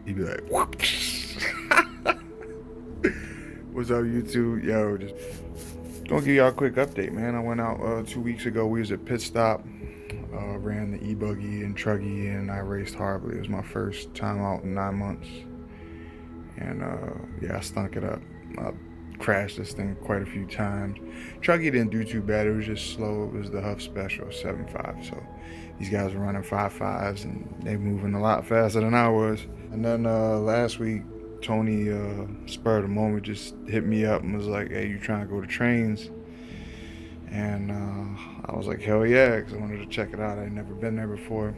He'd be like, what's up, YouTube? Yo, just gonna give y'all a quick update, man. I went out 2 weeks ago. We was at Pit Stop, ran the e-buggy and truggy, and I raced horribly. It was my first time out in 9 months. And yeah, I stunk it up. I crashed this thing quite a few times. Truggy didn't do too bad. It was just slow. It was the Huff Special 7.5. So these guys were running 5.5s and they moving a lot faster than I was. And then last week, Tony, spur of the moment, just hit me up and was like, hey, you trying to go to trains? And I was like, hell yeah, because I wanted to check it out. I'd never been there before.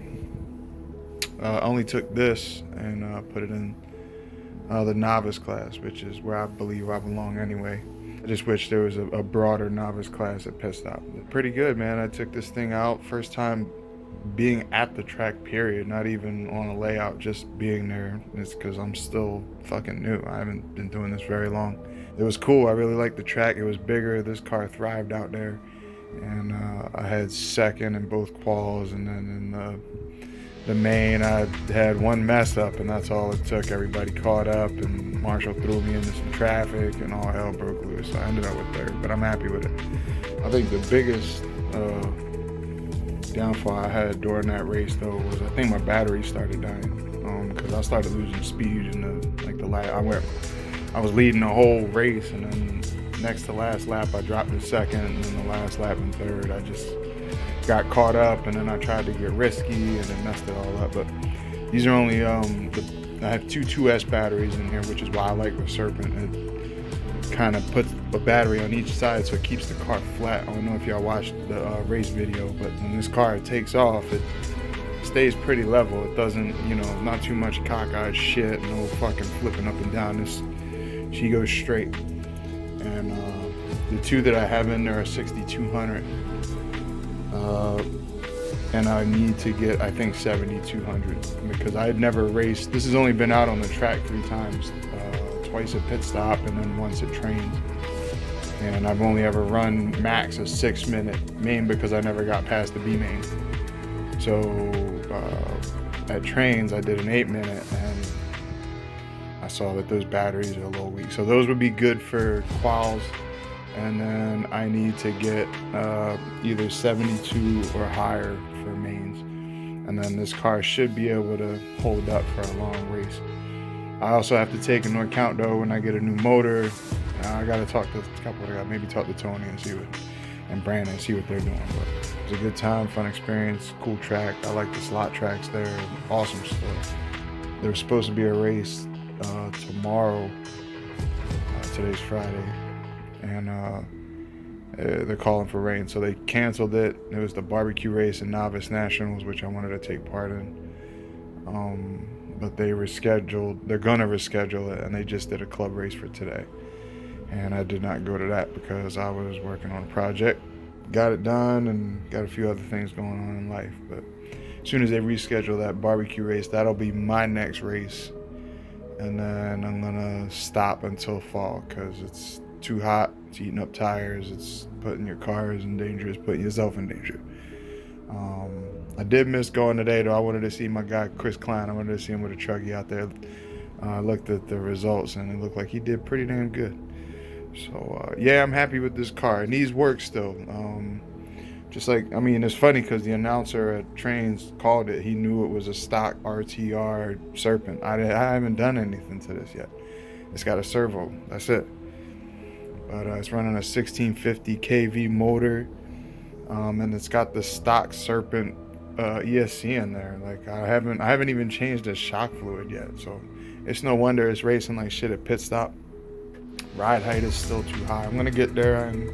I only took this and put it in the novice class, which is where I believe I belong anyway. I just wish there was a broader novice class at Pit Stop. Pretty good, man. I took this thing out, first time being at the track, period, not even on a layout, just being there. It's because I'm still fucking new. I haven't been doing this very long. It was cool. I really liked the track. It was bigger. This car thrived out there. And I had second in both quals, and then in the main, I had one mess up, and that's all it took. Everybody caught up, and Marshall threw me into some traffic, and all hell broke loose. So I ended up with third, but I'm happy with it. I think the biggest downfall I had during that race, though, was I think my battery started dying, because I started losing speed in the last. I was leading the whole race, and then next to last lap, I dropped to second, and then the last lap in third, I just got caught up, and then I tried to get risky and then messed it all up. But these are only I have two 2S batteries in here, which is why I like the Serpent. It kind of puts a battery on each side so it keeps the car flat. I don't know if y'all watched the race video, but when this car takes off, it stays pretty level. It doesn't, not too much cockeyed shit, no fucking flipping up and down. She goes straight. And the two that I have in there are 6200. And I need to get, I think, 7200, because I had never raced. This has only been out on the track 3 times, twice at Pit Stop and then once at trains. And I've only ever run max a 6-minute main because I never got past the B main. So at trains, I did an 8-minute, and I saw that those batteries are a little weak. So those would be good for quals. And then I need to get either 72 or higher for mains. And then this car should be able to hold up for a long race. I also have to take into account, though, when I get a new motor, I got to talk to a couple of guys, maybe talk to Tony and Brandon, see what they're doing. But it was a good time, fun experience, cool track. I like the slot tracks there, awesome stuff. There's supposed to be a race tomorrow. Today's Friday. And they're calling for rain, so they canceled it. It was the barbecue race and novice nationals, which I wanted to take part in, but they're gonna reschedule it, and they just did a club race for today, and I did not go to that because I was working on a project, got it done, and got a few other things going on in life. But as soon as they reschedule that barbecue race, that'll be my next race, and then I'm gonna stop until fall because it's too hot, it's eating up tires, it's putting your cars in danger, it's putting yourself in danger. I did miss going today, though. I wanted to see my guy Chris Klein. I wanted to see him with a truggy out there. I looked at the results, and it looked like he did pretty damn good. So yeah, I'm happy with this car. It needs work still. It's funny because the announcer at trains called it. He knew it was a stock RTR Serpent. I haven't done anything to this yet. It's got a servo, that's it. But it's running a 1650 kV motor, and it's got the stock Serpent ESC in there. Like I haven't even changed the shock fluid yet, so it's no wonder it's racing like shit at Pit Stop. Ride height is still too high. I'm gonna get there, and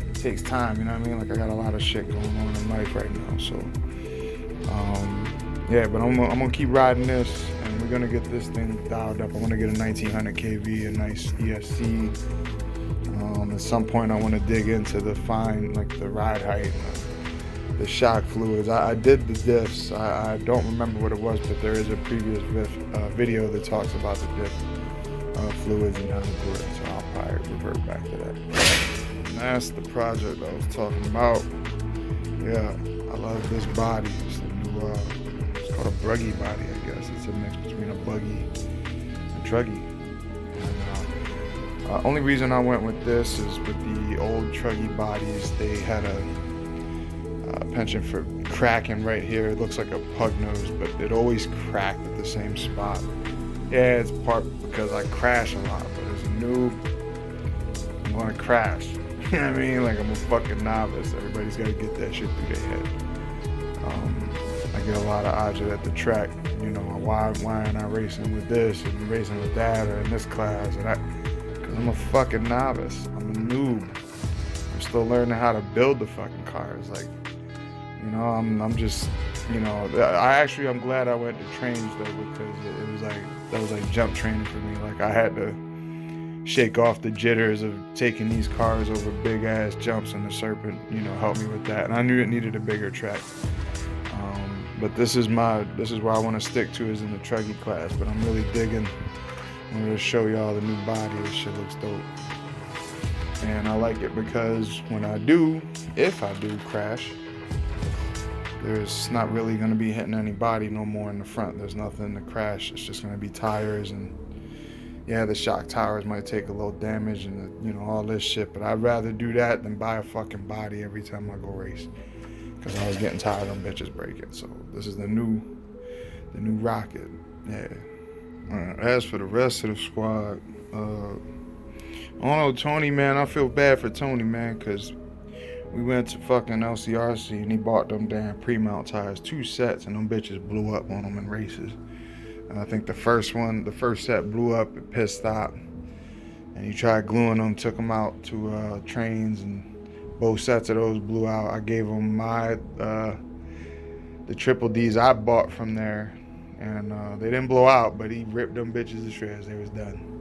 it takes time. You know what I mean? Like I got a lot of shit going on in life right now, so yeah. But I'm gonna keep riding this, and we're gonna get this thing dialed up. I want to get a 1900 kV, a nice ESC. At some point, I want to dig into the ride height, the shock fluids. I did the diffs. I don't remember what it was, but there is a previous video that talks about the diff fluids and how to do it. So I'll probably revert back to that. And that's the project I was talking about. Yeah, I love this body. It's called a bruggy body, I guess. It's a mix between a buggy and truggy. And, only reason I went with this is with the old truggy bodies, they had a penchant for cracking right here. It looks like a pug nose, but it always cracked at the same spot. Yeah, it's part because I crash a lot, but as a noob, I'm gonna crash. You know what I mean? Like, I'm a fucking novice. Everybody's gotta get that shit through their head. I get a lot of odds at the track. You know, why aren't I racing with this and racing with that or in this class? And because I'm a fucking novice. I'm a noob. I'm still learning how to build the fucking cars. Like, you know, I'm just, you know, I'm glad I went to trains though, because it was like, that was like jump training for me. Like, I had to shake off the jitters of taking these cars over big ass jumps, and the Serpent, you know, helped me with that. And I knew it needed a bigger track. But this is where I want to stick to, is in the truggy class. But I'm really digging. I'm going to show y'all the new body. This shit looks dope. And I like it because if I do crash, there's not really going to be hitting any body no more in the front. There's nothing to crash. It's just going to be tires, and yeah, the shock towers might take a little damage and, you know, all this shit. But I'd rather do that than buy a fucking body every time I go race, because I was getting tired of them bitches breaking. So this is the new Rocket. Yeah. As for the rest of the squad, I don't know, Tony, man, I feel bad for Tony, man, because we went to fucking LCRC and he bought them damn pre-mount tires, 2 sets, and them bitches blew up on them in races. And I think the first set blew up at pit stop, and he tried gluing them, took them out to trains, and both sets of those blew out. I gave him the triple Ds I bought from there, and they didn't blow out, but he ripped them bitches to shreds. They was done.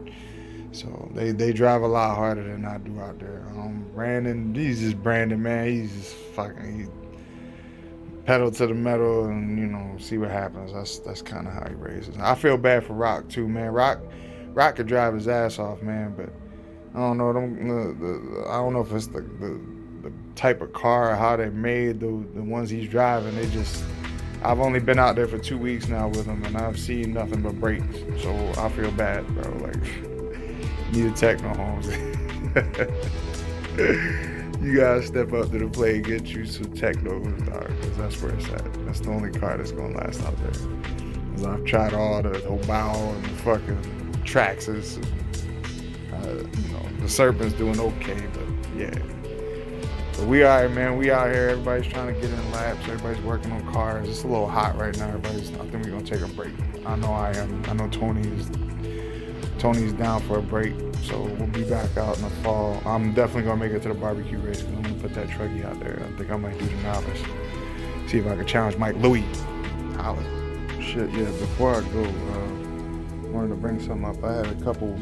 So they drive a lot harder than I do out there. Brandon, he's just Brandon, man. He's just he pedal to the metal and, you know, see what happens. That's kind of how he races. I feel bad for Rock too, man. Rock could drive his ass off, man, but I don't know. I don't know if it's the type of car or how they made the ones he's driving. I've only been out there for 2 weeks now with him, and I've seen nothing but brakes. So I feel bad, bro. Like, need a techno, Holmes. You gotta step up to the plate and get you some techno, because that's where it's at. That's the only car that's gonna last out there. Because I've tried all the Hobao and the fucking Traxxas. You know, the Serpent's doing okay, but yeah. But we all right, man. We out here. Everybody's trying to get in laps. Everybody's working on cars. It's a little hot right now. I think we're gonna take a break. I know I am. I know Tony's down for a break. So we'll be back out in the fall. I'm definitely gonna make it to the barbecue race, because I'm gonna put that truggy out there. I think I might do the novice. See if I can challenge Mike Louie. Holla. Shit, yeah. Before I go, I wanted to bring something up. I had a couple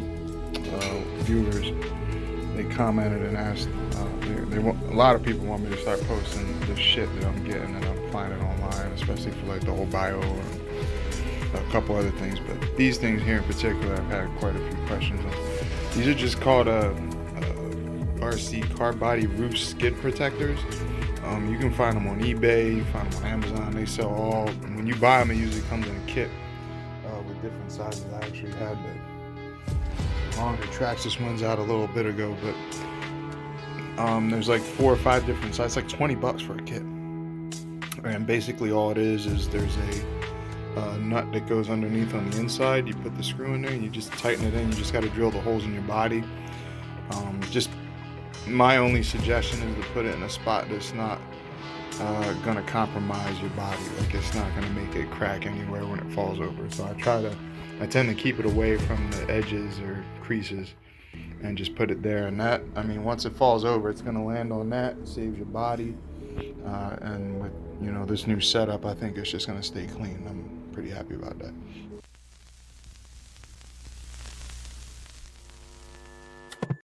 viewers. They commented and asked. A lot of people want me to start posting the shit that I'm getting and I'm finding online, especially for like the whole bio and a couple other things. But these things here in particular, I've had quite a few questions on. These are just called RC car body roof skid protectors. You can find them on eBay, you find them on Amazon. They sell all. When you buy them, it usually comes in a kit with different sizes. I actually had the longer Traxxas ones out a little bit ago, but there's like 4 or 5 different sizes. It's like $20 for a kit. And basically all it is there's a nut that goes underneath on the inside. You put the screw in there and you just tighten it in. You just got to drill the holes in your body. Just my only suggestion is to put it in a spot that's not gonna compromise your body. Like, it's not gonna make it crack anywhere when it falls over. So I tend to keep it away from the edges or creases and just put it there. And that, I mean, once it falls over, it's gonna land on that, saves your body. And with, you know, this new setup, I think it's just gonna stay clean. I'm pretty happy about that.